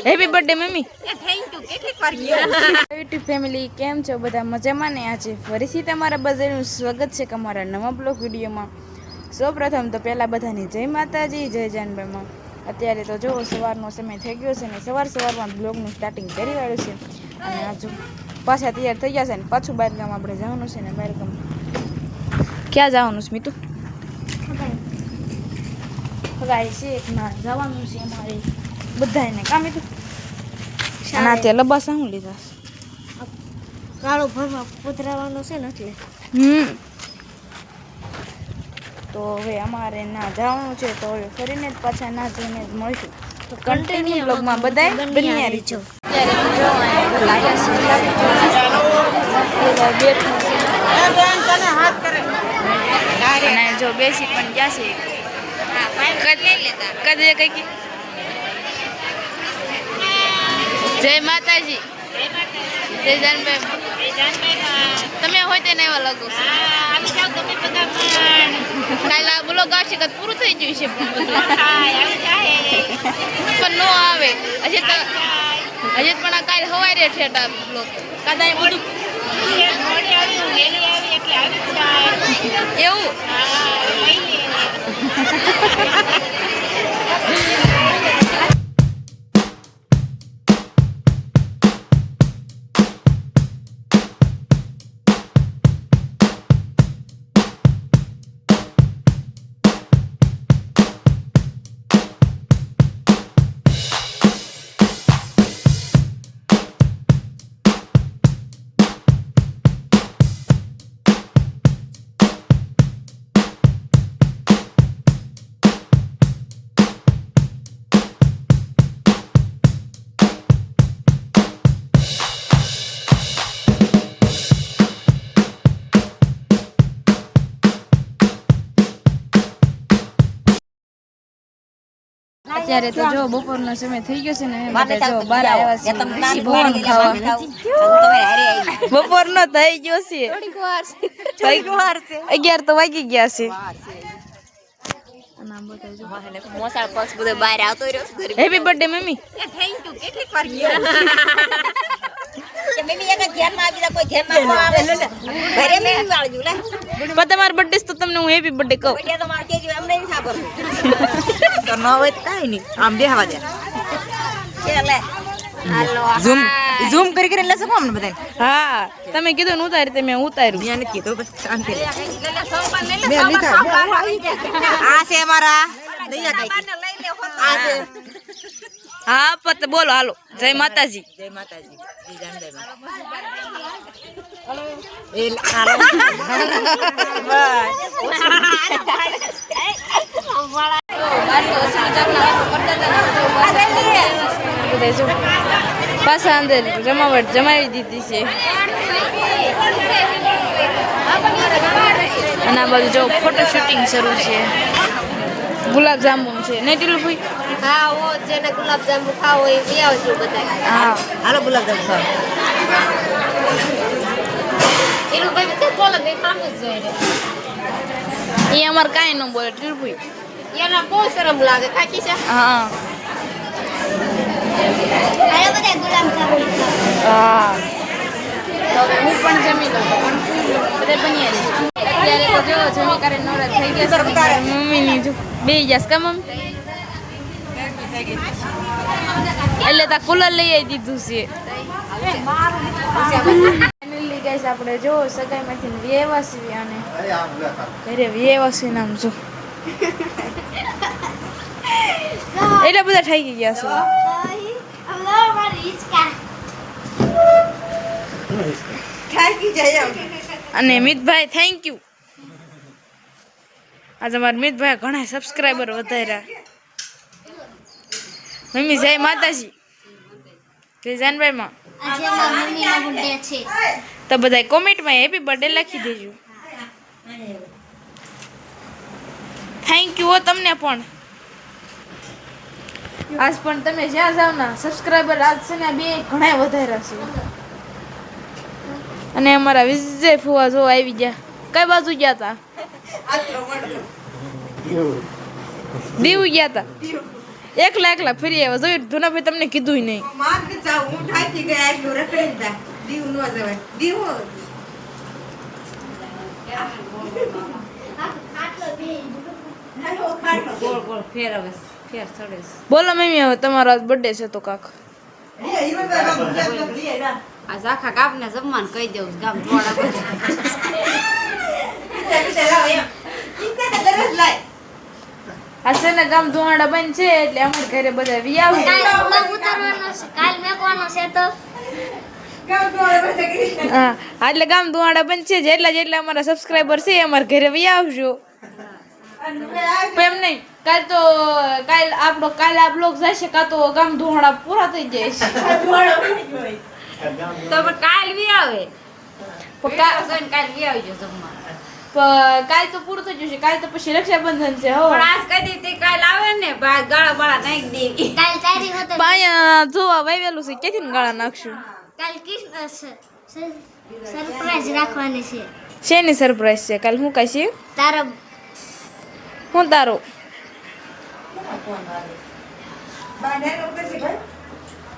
Happy birthday mummy. Thank you. કેટલી વાર ગયા યુટ્યુબ ફેમિલી કેમ છો બધા મજામાં ને? આજે ફરીથી તમારા બધાનું સ્વાગત છે અમારા નવા બ્લોગ વિડીયોમાં. સૌપ્રથમ તો પહેલાં બધાની જય માતાજી, જય જાનબાઈમાં. અત્યારે તો જો સવારનો સમય થઈ ગયો છે ને સવારમાં બ્લોગનું સ્ટાર્ટિંગ કરી વાળું છે. અને આજુ પાછા તૈયાર થઈ ગયા છે ને પાછું બહારગામ આપણે જવાનું છે ને બહારગામ ક્યાં જવાનું છે મીતુ? ફગાય છે એક ના જવાનું છે અમારે બધાને કામ હતું. ના તે લબાસા હું લીધા કાળો ભરવા પધરાવાનો છે ને એટલે તો હવે અમારે ના જવાનું છે તો હવે ફરીને જ પાછા ના જઈને જ મળશું. તો કન્ટિન્યુ બ્લોગમાં બધાય બન્યા રહેજો. અને જો બેસી પણ ગયા છે કદે કઈ જય માતાજી, જય જાનભાઈ. તમે હોય તેને એવા લાગો કાલે બોલો ગાશે કદ પૂરું થઈ ગયું છે પણ નો આવે હજી પણ આ કાલે હવારે ઠેઠા બ્લોક કાદા બધું એવું અત્યારે તો જો બપોરનો સમય થઈ ગયો છે ને જો બાર આવ્યા છે ભવન ખાવા. બપોરનો થઈ ગયો છે 11 તો વાગી ગયા છે. Happy birthday mummy. Thank you. કેટલી વાર ગયા તમારો બર્થડે તો તમને હું હેપી બર્થડે કહું તો ન હોય તો કઈ નહીં આમ બેહવા દે ઝૂમ કરી કરીને લેશો કોમ ને બધાને. હા તમે કીધું ને ઉતારી તે મેં ઉતાર્યું. મેં નથી કીધું બસ શાંતિ લે મેં લીધા આ છે અમારા દયા કાકી આ છે. હા પત બોલો હાલો. જય માતાજી, જય માતાજી, જય જાનબાઈ. પાછા અંદર જમાવટ જમાવી દીધી છે. અને આ બાજુ જો ફોટો શૂટિંગ શરૂ છે. ગુલાબ જાંબુ છે ને ટીલુભાઈ? હા ઓ જેને ગુલાબ જાંબુ ખાવો એ લઈ આવજો બધા. હા હાલો ગુલાબ જાંબુ ખાઓ. એનું ભાઈ તે બોલે દે ખાવું જ જોઈએ. એ અમાર કાઈ ન બોલે ટીલુભાઈ. એના બહુ શરમ લાગે કાકી છે. હા હાલો બધા ગુલાબ જાંબુ હા તો હું પણ જમી લઉં બધે બની અત્યારે તો જો જમી કરે નવરા થઈ ગયા છે. મમ્મીની જો બે જસ કા મમ્મી એટલે તા કુલર લઈ આવી દીધું છે. ફાઇનલી ગાઈસ આપણે જો સગાઈમાંથી વ્યવાસી અને ઘરે વ્યવાસી નામ જો એટલે બધા થઈ ગયા છે. અને મિતભાઈ થેન્ક યુ. આજે અમારા મિતભાઈ ઘણા સબસ્ક્રાઈબર વધાર્યા. મમ્મી જય માતાજી, જય જાનભાઈ માં. તો બધા કોમેન્ટમાં હેપી બર્થડે લખી દેજો. થેન્ક યુ તમને પણ. આજ પણ તમે જ્યાં જાવ ને સબસ્ક્રાઈબર આજ છે ને બે ઘણા વધાર્યા છે. અને અમારા વિજય ફુવા જો આવી ગયા. કઈ બાજુ ગયા હતા? દીવ ગયા હતા. એકલા ફરી આવ્યા જોયું ધુનાભાઈ તમને કીધું નહીં માર કે જાવ હું થાકી ગયા એટલું રખડી જા દીવ નો જવાય દીવ ગોળ ગોળ ફેરવે ફેર ચડે બોલો મમ્મી હવે તમારો આજ બર્થડે છે તો કાક આ આખા ગામને જમવાનું કહી દેવું ગામ જોડા આ છે ને ગામ ધોવાડા બંધ છે એટલે અમારા ઘરે બધા વિયાવ હા એટલે ગામ ધોવાડા બંધ છે જેટલા અમારા સબસ્ક્રાઈબર છે અમારા ઘરે વિયાવજો એમ નહીં કાલ આ બ્લોગ જશે કાં તો ગામ ધોવાડા પૂરા થઈ જાય છે તો કાલ વી આવે કાલ વી આવજો જમવા કાલ તો પૂરું થઈ જશે કાલ તો પછી રક્ષાબંધન છે હો પણ આજ કદી તે કાલ આવે ને ગાળા બાળા નાખી દેવી કાલ તારી હોતે પાયા જોવા વાવેલું છે ક્યાંથી ગાળા નાખશું કાલ સરપ્રાઈઝ રાખવાની છે શેની સરપ્રાઈઝ છે કાલ હું કાંઈ છે તારા હું તારો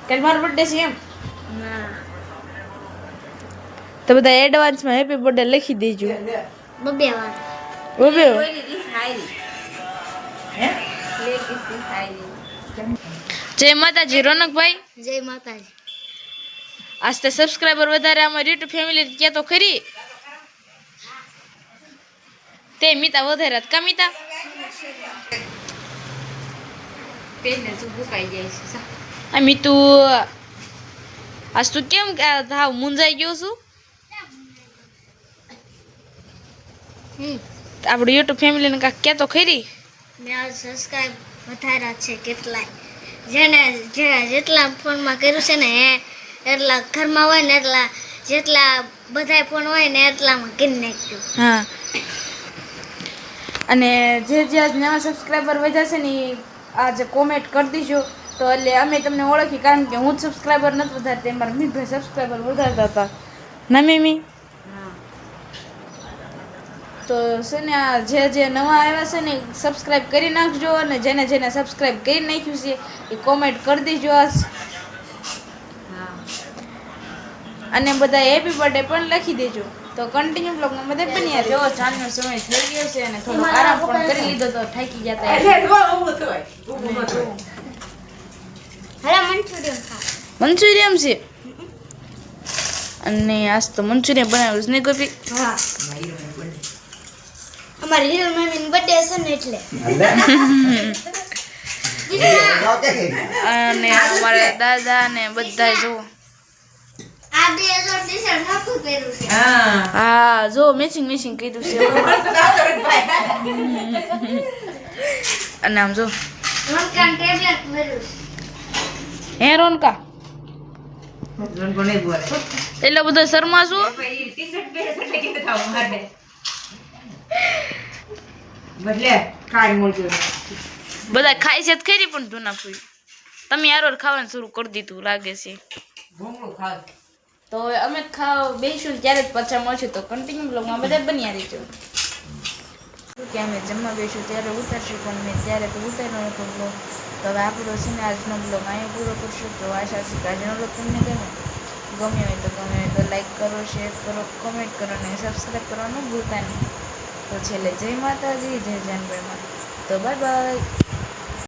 કાલ મારો બર્થડે છે એમ તો બધા એડવાન્સમાં હેપી બર્થડે લખી દેજો બબે વાર ઓબે જય માતાજી રોનકભાઈ જય માતાજી આજ તો સબસ્ક્રાઈબર વધારે અમારી યુટ્યુબ ફેમિલી કે તો ખરી તે મિતા વધારે કા મિતા પેનને શું ભૂકાઈ જાય છે આ મીતુ આજ તું કેમ થાવ મુંજાઈ ગયો છું આપણું યુટ્યુબ ફેમિલીને કાંક કે તો ખરી મેં આ સબસ્ક્રાઇબ વધાર્યા છે કેટલાય જેને જેટલા ફોનમાં કર્યું છે ને એટલા ઘરમાં હોય ને એટલા જેટલા બધાય ફોન હોય ને એટલામાં કરી નાખ્યું હા અને જે આજ નવા સબસ્ક્રાઈબર વધ્યા છે ને આજે કોમેન્ટ કરી દીજો તો એટલે અમે તમને ઓળખી કારણ કે હું જ સબસ્ક્રાઈબર નથી વધારતી મારા મીઠભાઈ સબસ્ક્રાઈબર વધારતા હતા ના મેમી તો છે ને આ જે નવા આવ્યા છે ને સબસ્ક્રાઈબ કરી નાખજો અને જેને સબસ્ક્રાઈબ કરી નાખ્યું છે એ કોમેન્ટ કરી દેજો અને બધા હેપી બર્થડે પણ લખી દેજો તો કન્ટિન્યુ બ્લોગમાં બધા બની જો ચાંદનો સમય થઈ ગયો છે અને થોડો આરામ પણ કરી લીધો તો થાકી જતા હવે મંચુરિયન ખા મંચુરિયન છે અને આજ તો મંચુરિયન બનાવ્યું છે ને ગોપી હા અમારી હિરલ મમ્મીનો બર્થડે છે ને એટલે અને અમારા દાદા ને બધા જો આ 2000 હાકું કર્યું છે હા જો મેચિંગ કીધું છે અને આમ જો રોનકાન ટેબ્લેટ કર્યું હે રોનકા એટલો બધો શર્મા છું બધા ખાય છે ખરી પણ ધૂના પૂરી તમે યાર ખાવાનું શરૂ કરી દીધું લાગે છે તો હવે અમે બેસું ત્યારે જ પાછા મળશું તો કન્ટિન્યુ બ્લોગમાં બધા બન્યા રહીજો કે અમે જમવા બેસું ત્યારે ઉતારશું પણ મેં ત્યારે તો ઉતાર્યો નતો બ્લોગ તો હવે આપણો છે ને આજનો બ્લોગ અહીંયા પૂરો કરશું તો આશા છે કે આજનો બ્લોગ તમને ગમે હોય તો લાઈક કરો શેર કરો કોમેન્ટ કરો અને સબસ્ક્રાઈબ કરવાનું ભૂલતા નહીં તો છેલ્લે જય માતાજી જય જાનભાઈમાં તો બાય બાય